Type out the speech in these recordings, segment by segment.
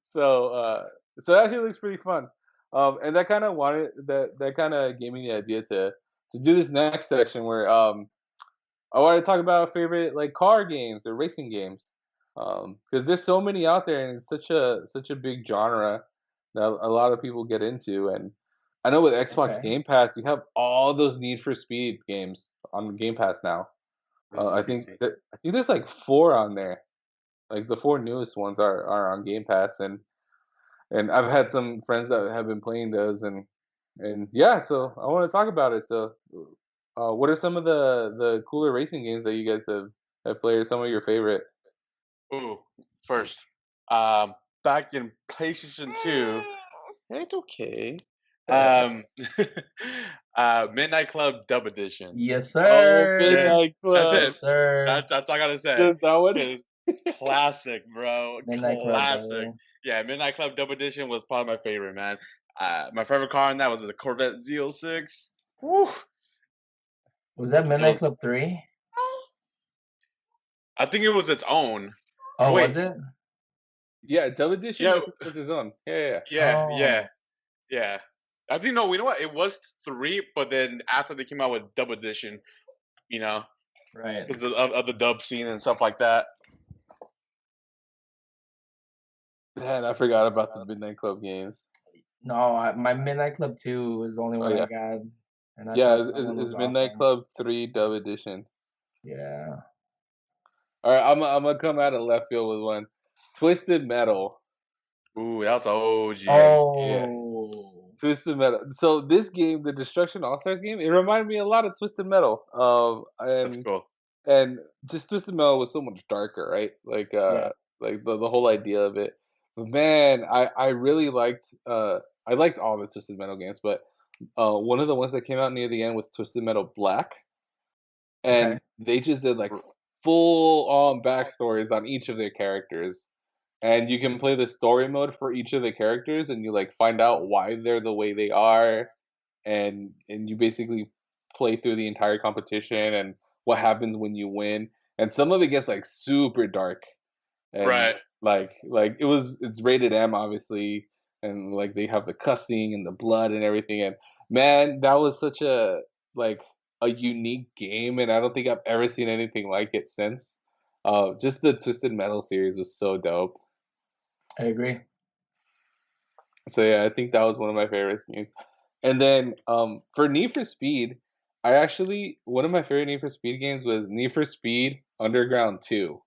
So so it actually looks pretty fun. And that kind of gave me the idea to do this next section where I want to talk about favorite like car games or racing games. Because there's so many out there and it's such a big genre that a lot of people get into. And I know with Xbox Okay. Game Pass, you have all those Need for Speed games on Game Pass now. Let's see. I think there's like four on there. Like the four newest ones are on Game Pass, and I've had some friends that have been playing those, and yeah, so I want to talk about it. So, what are some of the cooler racing games that you guys have played? Or some of your favorite? Ooh, first, um, back in PlayStation 2, it's okay. Um, Midnight Club Dub Edition. Yes, Oh, sir. Yes, Midnight that's Club. it. Yes, sir. That's all I gotta say. Just that one? Cause classic, bro, Midnight Club, classic. brother. Yeah, Midnight Club Dub Edition was probably my favorite, man. My favorite car in that was the Corvette Z06. Woo! Was that It Midnight was. Club 3? I think it was its own. Oh, was Wait, it? Yeah, Dub Edition. yeah, I think was his own. Yeah. yeah, yeah. Oh, Yeah. I think no, you know what? It was three, but then after they came out with dub edition, you know, right. because of the dub scene and stuff like that. Man, I forgot about the Midnight Club games. No, my Midnight Club 2 was the only Oh one I yeah, got, and I yeah. thought that one Is was Midnight awesome. Club 3 Dub Edition? Yeah. All right, I'm gonna come out of left field with one. Twisted Metal. Ooh, that's OG. Yeah, Oh, Twisted Metal. So this game, the Destruction All Stars game, it reminded me a lot of Twisted Metal. That's cool. And just Twisted Metal was so much darker, right? yeah. Like the whole idea of it. But man, I really liked I liked all the Twisted Metal games, but one of the ones that came out near the end was Twisted Metal Black, Okay. and they just did like R- full on backstories on each of their characters, and you can play the story mode for each of the characters, and you like find out why they're the way they are, and you basically play through the entire competition and what happens when you win. And some of it gets like super dark, and Right. it's rated M obviously, and like they have the cussing and the blood and everything. And man, that was such a like a unique game, and I don't think I've ever seen anything like it since. Just the Twisted Metal series was so dope. I agree. So yeah, I think that was one of my favorite games. And then for Need for Speed, I actually one of my favorite Need for Speed games was Need for Speed Underground 2.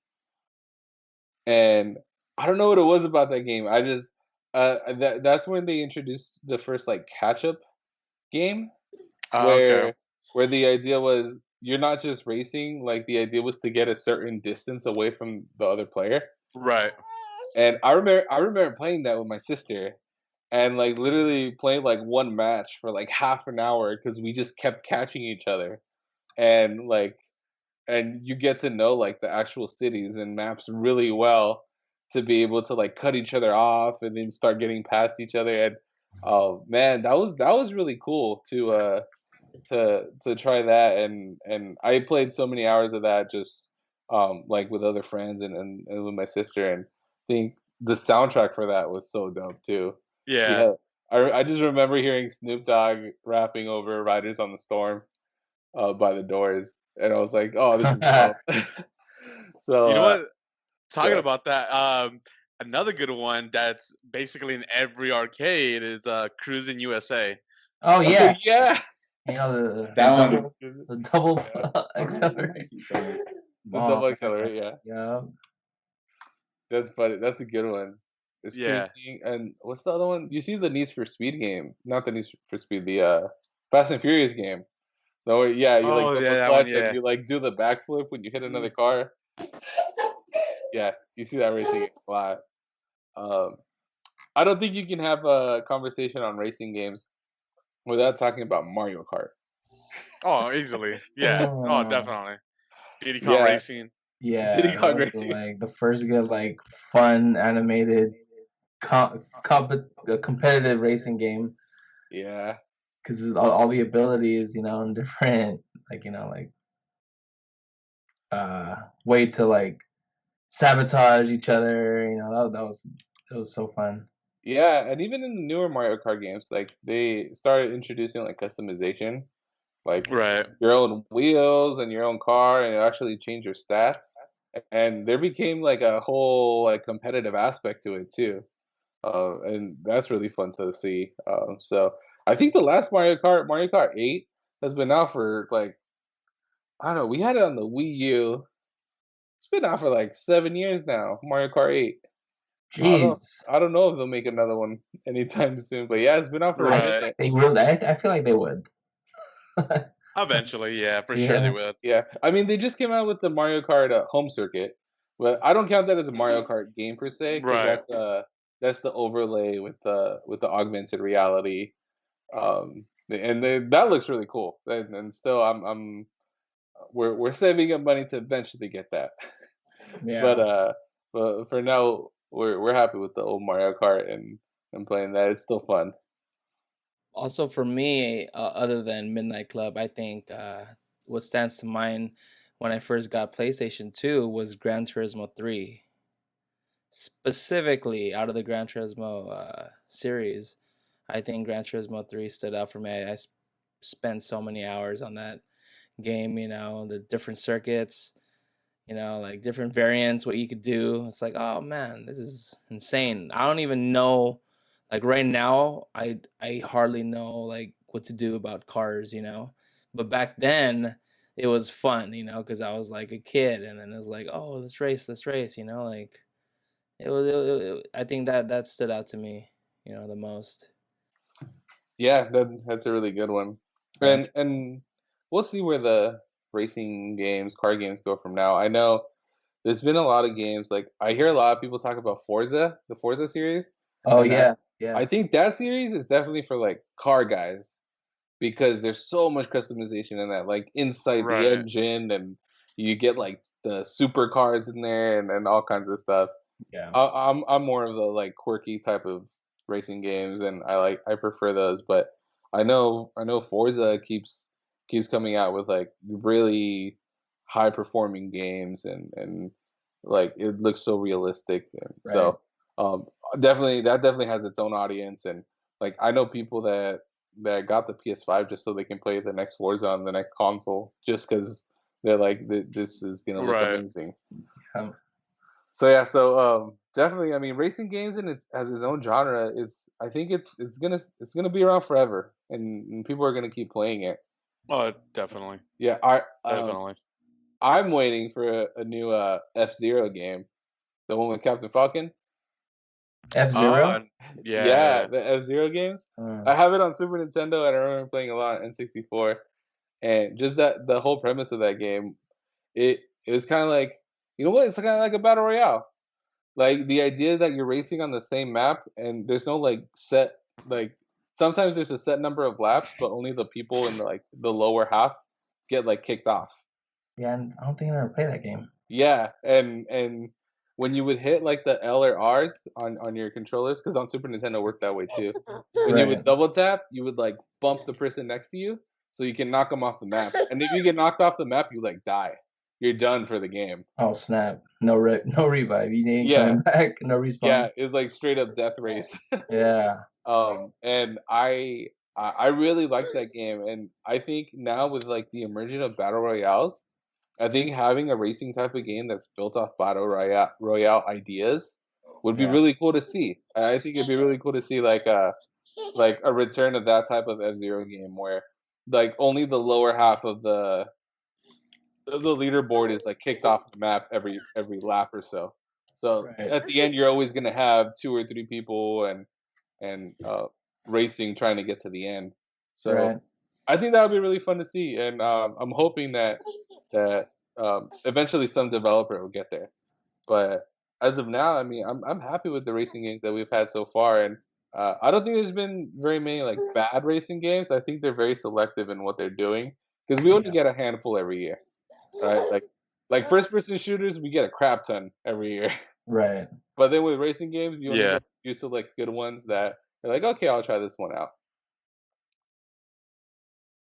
And I don't know what it was about that game. I just that's when they introduced the first like catch up game Okay. where the idea was you're not just racing, like the idea was to get a certain distance away from the other player. Right. And I remember playing that with my sister and like literally playing like one match for like half an hour because we just kept catching each other. And like and you get to know like the actual cities and maps really well to be able to like cut each other off and then start getting past each other. And oh man, that was really cool to try that. And I played so many hours of that just like with other friends and with my sister. And I think the soundtrack for that was so dope too. Yeah. Yeah, I just remember hearing Snoop Dogg rapping over Riders on the Storm by the Doors, and I was like, "Oh, this is dope." So, You know what? Talking yeah. about that, another good one that's basically in every arcade is Cruising USA. Oh Oh yeah. yeah, You know That one, the double yeah, accelerator. the Oh double man. accelerator. Yeah, Yeah. that's funny. That's a good one. It's Yeah. cruising, and what's the other one? You see the Need for Speed game, not the Need for Speed, the Fast and Furious game. No, yeah, you like Oh yeah, double that one. clutch and Yeah. you like do the backflip when you hit another car. Yeah, you see that racing a lot. Um, I don't think you can have a conversation on racing games without talking about Mario Kart. Oh, easily. Yeah. Oh, Mm, definitely. Diddy Kong Yeah, Racing. Diddy yeah, that Kong was the, Racing. like the first good like fun animated competitive racing game Yeah, because all the abilities, and different like like way to like sabotage each other. That was It was so fun. Yeah, and even in the newer Mario Kart games, like they started introducing like customization, like Right. your own wheels and your own car, and it actually change your stats. And there became like a whole like competitive aspect to it too, and that's really fun to see. So I think the last Mario Kart 8, has been out for like I don't know. We had it on the Wii U. It's been out for like 7 years now. Mario Kart 8. I don't know. Jeez. I don't know if they'll make another one anytime soon, but yeah, it's been out for a I Right. feel minute. like they will. I feel like they would. Eventually, yeah, for sure they Yeah. will. Yeah, I mean, they just came out with the Mario Kart home circuit, but I don't count that as a Mario Kart game per se, because Right. that's the overlay with the augmented reality, and that looks really cool. And still, I'm we're saving up money to eventually get that, but Yeah. but for now, we're happy with the old Mario Kart and playing that. It's still fun. Also, for me, other than Midnight Club, I think what stands to mind when I first got PlayStation 2 was Gran Turismo 3. Specifically, out of the Gran Turismo series, I think Gran Turismo 3 stood out for me. Spent so many hours on that game, the different circuits, like different variants, what you could do. It's like, oh man, this is insane. I don't even know, like right now, I hardly know like what to do about cars. But back then it was fun, because I was like a kid, and then it was like, oh, let's race, like I think that stood out to me, the most. Yeah, that's a really good one. Right. And we'll see where the racing games, car games go from now. I know there's been a lot of games, like I hear a lot of people talk about Forza, the Forza series, Oh and yeah. I Yeah. think that series is definitely for like car guys, because there's so much customization in that, like inside the Right. engine, and you get like the supercars in there and all kinds of stuff. Yeah. I'm more of the like quirky type of racing games, and I prefer those. But I know Forza keeps coming out with like really high performing games, and like it looks so realistic, and Right. so um definitely has its own audience. And like I know people that got the PS5 just so they can play the next Forza on the next console, just because they're like, this is gonna look Right. amazing. Um, So yeah, so definitely, I mean, racing games and its as its own genre, I think it's gonna be around forever, and people are gonna keep playing it. Oh, definitely. Yeah, Definitely. I'm waiting for a new F-Zero game, the one with Captain Falcon. F-Zero. Yeah, Yeah. the F-Zero games. Uh, I have it on Super Nintendo, and I remember playing a lot on N64, and just that the whole premise of that game, it was kind of like, you know what? It's kind of like a battle royale. Like the idea that you're racing on the same map, and there's no like set, like sometimes there's a set number of laps, but only the people in the lower half get like kicked off. yeah. I don't think I ever played that game. Yeah, and when you would hit like the L or R's on your controllers, because on Super Nintendo it worked that way too. When you would Right. double tap, you would like bump the person next to you, so you can knock them off the map. And if you get knocked off the map, you like die. You're done for the game. Oh snap! No revive. You ain't Yeah, coming back. No yeah, respawn. it's like straight up death race. Yeah. And I really like that game, and I think now with like the emergence of battle royales, I think having a racing type of game that's built off battle royale ideas would be Yeah. really cool to see. And I think it'd be really cool to see like a return of that type of F-Zero game where like only the lower half of the leaderboard is like kicked off the map every lap or so. So Right. at the end, you're always gonna have two or three people and racing trying to get to the end. So Right. I think that would be really fun to see, and I'm hoping that eventually some developer will get there. But as of now, I mean, I'm happy with the racing games that we've had so far, and I don't think there's been very many like bad racing games. I think they're very selective in what they're doing, because we only Yeah. get a handful every year, right? Like first person shooters, we get a crap ton every year. Right. But then with racing games, you only Yeah. get you select good ones that are like, okay, I'll try this one out.